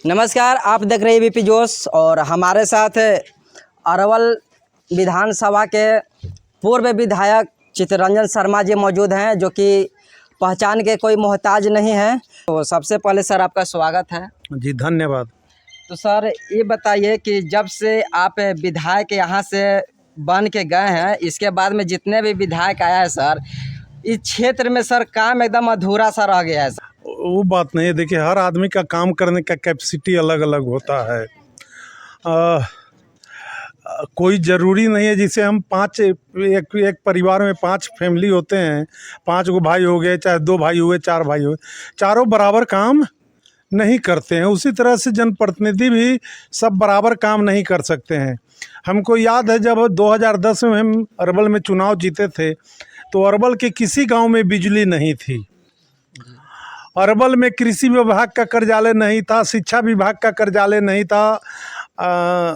नमस्कार, आप देख रहे हैं बीपी जोश और हमारे साथ अरवल विधानसभा के पूर्व विधायक चित्तरंजन शर्मा जी मौजूद हैं, जो कि पहचान के कोई मोहताज नहीं हैं। तो सबसे पहले सर आपका स्वागत है। जी धन्यवाद। तो सर ये बताइए कि जब से आप विधायक यहाँ से बन के गए हैं, इसके बाद में जितने भी विधायक आया है सर, इस क्षेत्र में सर काम एकदम अधूरा सा रह गया है। वो बात नहीं है, देखिए हर आदमी का काम करने का कैपेसिटी अलग अलग होता है। कोई ज़रूरी नहीं है जिसे हम एक परिवार में 5 फैमिली होते हैं, 5 गो भाई हो गए, चाहे 2 भाई हुए, 4 भाई हुए, चारों बराबर काम नहीं करते हैं। उसी तरह से जनप्रतिनिधि भी सब बराबर काम नहीं कर सकते हैं। हमको याद है जब 2010 में हम अरवल में चुनाव जीते थे तो अरवल के किसी गांव में बिजली नहीं थी। अरवल में कृषि विभाग का कार्यालय नहीं था, शिक्षा विभाग का कार्यालय नहीं था,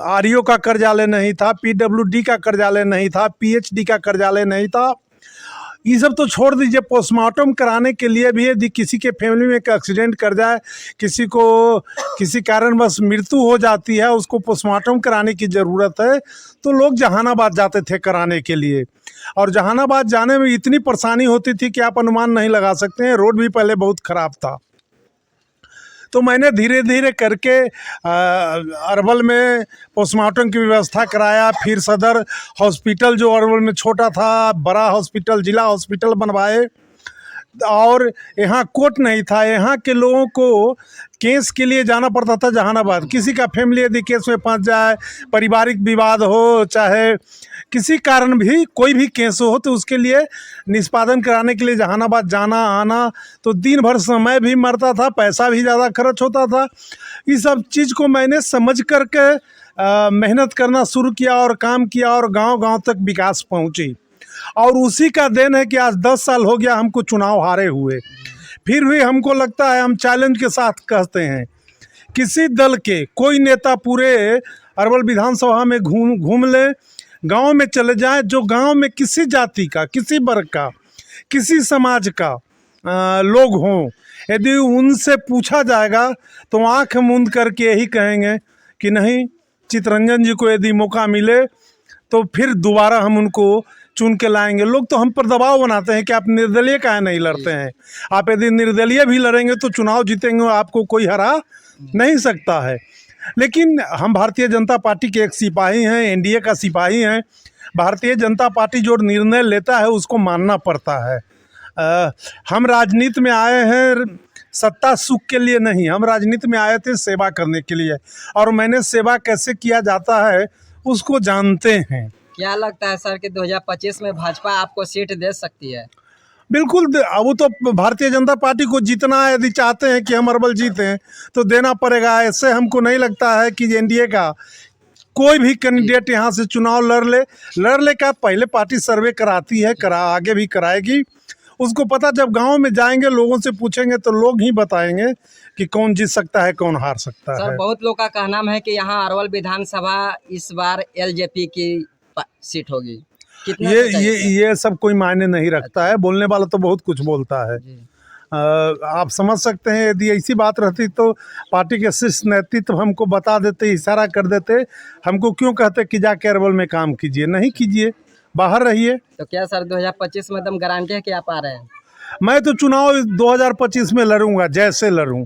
आरईओ का कार्यालय नहीं था, पीडब्ल्यूडी का कार्यालय नहीं था, पीएचडी का कार्यालय नहीं था। ये सब तो छोड़ दीजिए, पोस्टमार्टम कराने के लिए भी यदि किसी के फैमिली में एक एक्सीडेंट कर जाए, किसी को किसी कारणवश मृत्यु हो जाती है, उसको पोस्टमार्टम कराने की ज़रूरत है, तो लोग जहानाबाद जाते थे कराने के लिए। और जहानाबाद जाने में इतनी परेशानी होती थी कि आप अनुमान नहीं लगा सकते हैं। रोड भी पहले बहुत ख़राब था। तो मैंने धीरे धीरे करके अरवल में पोस्टमार्टम की व्यवस्था कराया। फिर सदर हॉस्पिटल जो अरवल में छोटा था, बड़ा हॉस्पिटल, जिला हॉस्पिटल बनवाए। और यहाँ कोर्ट नहीं था, यहाँ के लोगों को केस के लिए जाना पड़ता था जहानाबाद। किसी का फैमिली यदि केस में फंस जाए, पारिवारिक विवाद हो, चाहे किसी कारण भी कोई भी केस हो, तो उसके लिए निष्पादन कराने के लिए जहानाबाद जाना आना, तो दिन भर समय भी मरता था, पैसा भी ज़्यादा खर्च होता था। इस सब चीज़ को मैंने समझ करके मेहनत करना शुरू किया और काम किया और गांव-गांव तक विकास पहुंची। और उसी का देन है कि आज 10 साल हो गया हमको चुनाव हारे हुए। फिर भी हमको लगता है, हम चैलेंज के साथ कहते हैं, किसी दल के कोई नेता पूरे अरवल विधानसभा में घूम ले, गांव में चले जाएं, जो गांव में किसी जाति का, किसी वर्ग का, किसी समाज का लोग हों, यदि उनसे पूछा जाएगा तो आंख मूंद करके यही कहेंगे कि नहीं, चित्तरंजन जी को यदि मौका मिले तो फिर दोबारा हम उनको चुन के लाएंगे। लोग तो हम पर दबाव बनाते हैं कि आप निर्दलीय काहे नहीं लड़ते हैं। आप यदि निर्दलीय भी लड़ेंगे तो चुनाव जीतेंगे, आपको कोई हरा नहीं सकता है। लेकिन हम भारतीय जनता पार्टी के एक सिपाही हैं, एनडीए का सिपाही हैं। भारतीय जनता पार्टी जो निर्णय लेता है उसको मानना पड़ता है। हम राजनीति में आए हैं सत्ता सुख के लिए नहीं, हम राजनीति में आए थे सेवा करने के लिए, और मैंने सेवा कैसे किया जाता है उसको जानते हैं। क्या लगता है सर कि 2025 में भाजपा आपको सीट दे सकती है? बिल्कुल, वो तो भारतीय जनता पार्टी को जीतना है। यदि चाहते हैं कि हम अरवल जीतें तो देना पड़ेगा। ऐसे हमको नहीं लगता है कि एनडीए का कोई भी कैंडिडेट यहाँ से चुनाव लड़ ले का पहले पार्टी सर्वे कराती है, आगे भी कराएगी। उसको पता, जब गांव में जाएंगे लोगों से पूछेंगे तो लोग ही बताएंगे कि कौन जीत सकता है, कौन हार सकता है। सर बहुत लोग का कहना है कि यहाँ अरवल विधानसभा इस बार एलजेपी की सीट होगी। कितना ये सब कोई मायने नहीं रखता है। बोलने वाला तो बहुत कुछ बोलता है। आप समझ सकते हैं, यदि ऐसी बात रहती तो पार्टी के शीर्ष नेतृत्व हमको बता देते, इशारा कर देते। हमको क्यों कहते कि जाके अरवल में काम कीजिए? नहीं कीजिए, बाहर रहिए। तो क्या सर 2025 में एकदम गारंटी है कि आप आ रहे हैं? मैं तो चुनाव 2025 में लड़ूंगा, जैसे लड़ूं,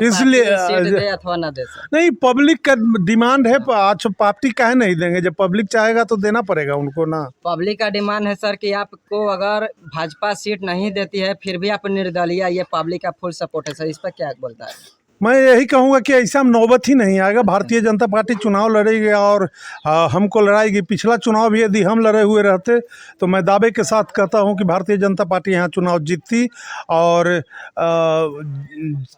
इसलिए सीट दे अथवा ना दे सर। नहीं, पब्लिक का डिमांड है। अच्छा, पार्टी काहे नहीं देंगे? जब पब्लिक चाहेगा तो देना पड़ेगा उनको ना। पब्लिक का डिमांड है सर कि आपको अगर भाजपा सीट नहीं देती है फिर भी आप निर्दलीय, ये पब्लिक का फुल सपोर्ट है सर। इस पर क्या बोलता है? मैं यही कहूँगा कि ऐसा नौबत ही नहीं आएगा। भारतीय जनता पार्टी चुनाव लड़ेगी और हमको लड़ाएगी। पिछला चुनाव भी यदि हम लड़े हुए रहते तो मैं दावे के साथ कहता हूँ कि भारतीय जनता पार्टी यहाँ चुनाव जीतती, और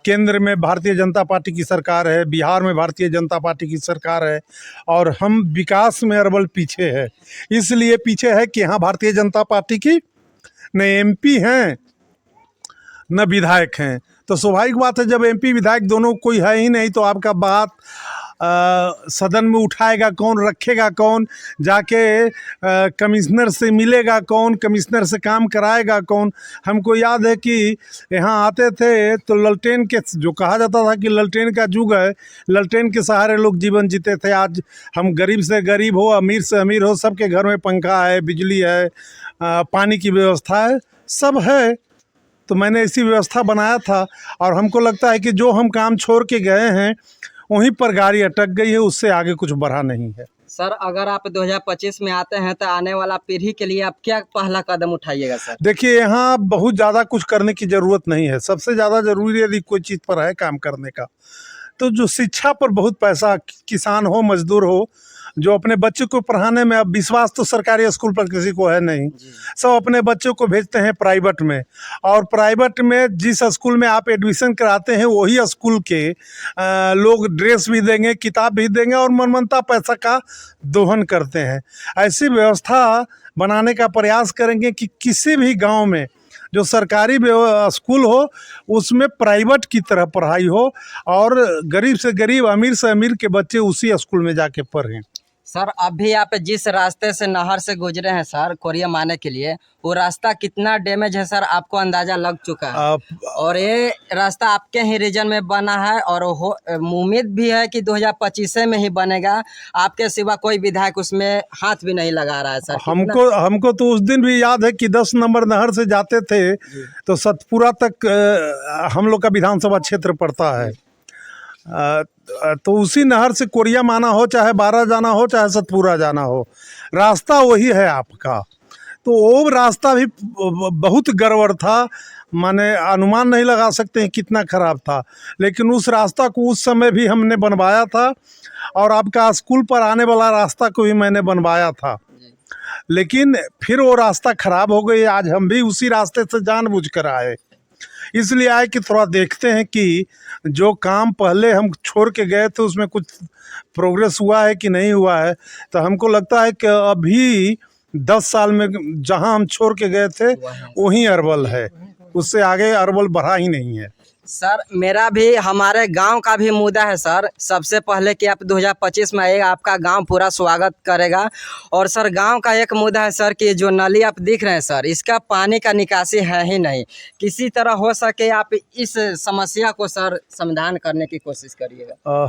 केंद्र में भारतीय जनता पार्टी की सरकार है, बिहार में भारतीय जनता पार्टी की सरकार है, और हम विकास में अरवल पीछे है। इसलिए पीछे है कि यहाँ भारतीय जनता पार्टी की न एमपी हैं न विधायक हैं। तो स्वाभाविक बात है, जब एमपी विधायक दोनों कोई है ही नहीं तो आपका बात सदन में उठाएगा कौन, रखेगा कौन, जाके कमिश्नर से मिलेगा कौन, कमिश्नर से काम कराएगा कौन। हमको याद है कि यहाँ आते थे तो ललटेन के, जो कहा जाता था कि ललटेन का युग है, ललटेन के सहारे लोग जीवन जीते थे। आज हम गरीब से गरीब हो, अमीर से अमीर हो, सबके घर में पंखा है, बिजली है, पानी की व्यवस्था है, सब है। तो मैंने इसी व्यवस्था बनाया था और हमको लगता है कि जो हम काम छोड़ के गए हैं वहीं पर गाड़ी अटक गई है, उससे आगे कुछ बढ़ा नहीं है। सर अगर आप 2025 में आते हैं तो आने वाला पीढ़ी के लिए आप क्या पहला कदम उठाइएगा सर? देखिए, यहाँ बहुत ज़्यादा कुछ करने की ज़रूरत नहीं है। सबसे ज़्यादा ज़रूरी यदि कोई चीज़ पर है काम करने का, तो जो शिक्षा पर बहुत पैसा, किसान हो, मजदूर हो, जो अपने बच्चे को पढ़ाने में, अब विश्वास तो सरकारी स्कूल पर किसी को है नहीं, सब अपने बच्चों को भेजते हैं प्राइवेट में। और प्राइवेट में जिस स्कूल में आप एडमिशन कराते हैं वही स्कूल के लोग ड्रेस भी देंगे, किताब भी देंगे और मनमाना पैसा का दोहन करते हैं। ऐसी व्यवस्था बनाने का प्रयास करेंगे कि किसी भी गांव में जो सरकारी स्कूल हो उसमें प्राइवेट की तरह पढ़ाई हो और गरीब से गरीब, अमीर से अमीर के बच्चे उसी स्कूल में जाके पढ़ें। सर अभी आप जिस रास्ते से नहर से गुजरे हैं सर कोरियम आने के लिए, वो रास्ता कितना डैमेज है सर आपको अंदाजा लग चुका है? और ये रास्ता आपके ही रीजन में बना है और उम्मीद भी है कि 2025 में ही बनेगा। आपके सिवा कोई विधायक उसमें हाथ भी नहीं लगा रहा है सर। हमको तो उस दिन भी याद है कि 10 नंबर नहर से जाते थे तो सतपुरा तक हम लोग का विधानसभा क्षेत्र पड़ता है। तो उसी नहर से कोरियम आना हो, चाहे 12 जाना हो, चाहे सतपुरा जाना हो, रास्ता वही है आपका। तो वो रास्ता भी बहुत गड़बड़ था, माने अनुमान नहीं लगा सकते हैं कितना ख़राब था। लेकिन उस रास्ता को उस समय भी हमने बनवाया था और आपका स्कूल पर आने वाला रास्ता को भी मैंने बनवाया था। लेकिन फिर वो रास्ता ख़राब हो गई। आज हम भी उसी रास्ते से जानबूझकर आए, इसलिए आए कि थोड़ा देखते हैं कि जो काम पहले हम छोड़ के गए थे उसमें कुछ प्रोग्रेस हुआ है कि नहीं हुआ है। तो हमको लगता है कि अभी 10 साल में जहां हम छोड़ के गए थे वहीं अरवल है, उससे आगे अरवल बढ़ा ही नहीं है। सर मेरा भी, हमारे गांव का भी मुद्दा है सर। सबसे पहले कि आप 2025 में आएगा, आपका गांव पूरा स्वागत करेगा। और सर गांव का एक मुद्दा है सर कि जो नली आप दिख रहे हैं सर, इसका पानी का निकासी है ही नहीं। किसी तरह हो सके आप इस समस्या को सर समाधान करने की कोशिश करिएगा।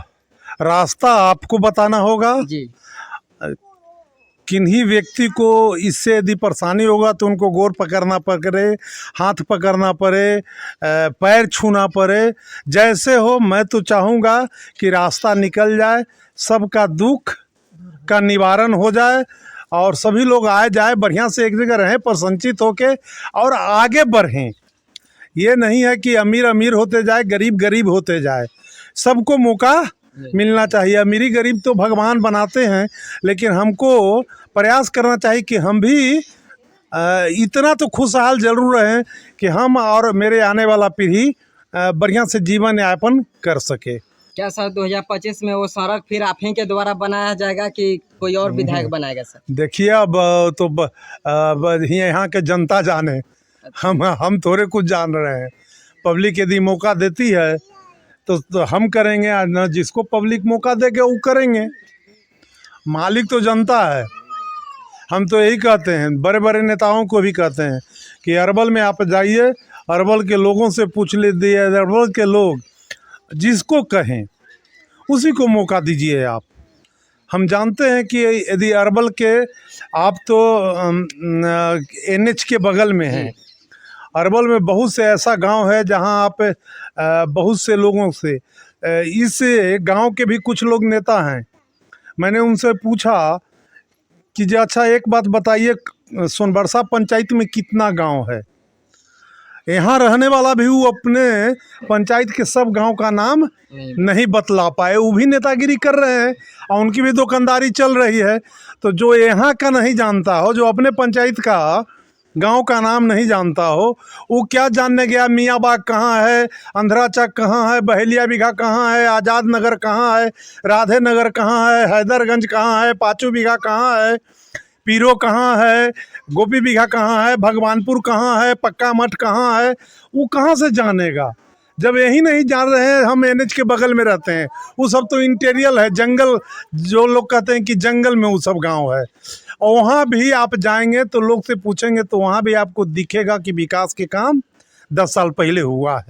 रास्ता आपको बताना होगा जी। किन्हीं व्यक्ति को इससे यदि परेशानी होगा तो उनको गोर पकड़ना पड़े, हाथ पकड़ना पड़े, पैर छूना पड़े, जैसे हो। मैं तो चाहूँगा कि रास्ता निकल जाए, सबका दुख का निवारण हो जाए और सभी लोग आए जाए, बढ़िया से एक जगह रहें, प्रसन्नचित होके और आगे बढ़ें। ये नहीं है कि अमीर अमीर होते जाए, गरीब गरीब होते जाए। सबको मौका मिलना चाहिए। अमीरी गरीब तो भगवान बनाते हैं, लेकिन हमको प्रयास करना चाहिए कि हम भी इतना तो खुशहाल जरूर रहें कि हम और मेरे आने वाला पीढ़ी बढ़िया से जीवन यापन कर सके। क्या सर 2025 में वो सड़क फिर आप ही के द्वारा बनाया जाएगा कि कोई और विधायक बनाएगा सर? देखिए, अब तो यहाँ के जनता जाने, हम थोड़े कुछ जान रहे हैं। पब्लिक यदि मौका देती है तो हम करेंगे, न जिसको पब्लिक मौका देके वो करेंगे। मालिक तो जनता है। हम तो यही कहते हैं, बड़े बड़े नेताओं को भी कहते हैं कि अरवल में आप जाइए, अरवल के लोगों से पूछ लीजिए, अरवल के लोग जिसको कहें उसी को मौका दीजिए आप। हम जानते हैं कि यदि अरवल के, आप तो NH के बगल में हैं, अरवल में बहुत से ऐसा गांव है जहां आप बहुत से लोगों से, इस गांव के भी कुछ लोग नेता हैं। मैंने उनसे पूछा कि जी अच्छा एक बात बताइए, सोनबरसा पंचायत में कितना गांव है? यहाँ रहने वाला भी वो अपने पंचायत के सब गांव का नाम नहीं बतला पाए। वो भी नेतागिरी कर रहे हैं और उनकी भी दुकानदारी चल रही है। तो जो यहाँ का नहीं जानता हो, जो अपने पंचायत का गांव का नाम नहीं जानता हो, वो क्या जानने गया मियाँ बाग कहाँ है, अंधराचक कहाँ है, बहेलिया बीघा कहाँ है, आज़ाद नगर कहाँ है, राधे नगर कहाँ है, हैदरगंज कहाँ है, पाँचू बीघा कहाँ है, पीरो कहाँ है, गोपी बीघा कहाँ है, भगवानपुर कहाँ है, पक्का मठ कहाँ है, वो कहाँ से जानेगा? जब यही नहीं जान रहे हैं, हम एनएच के बगल में रहते हैं, वो सब तो इंटीरियर है, जंगल, जो लोग कहते हैं कि जंगल में वो सब गांव है। और वहाँ भी आप जाएंगे तो लोग से पूछेंगे तो वहाँ भी आपको दिखेगा कि विकास के काम 10 साल पहले हुआ है।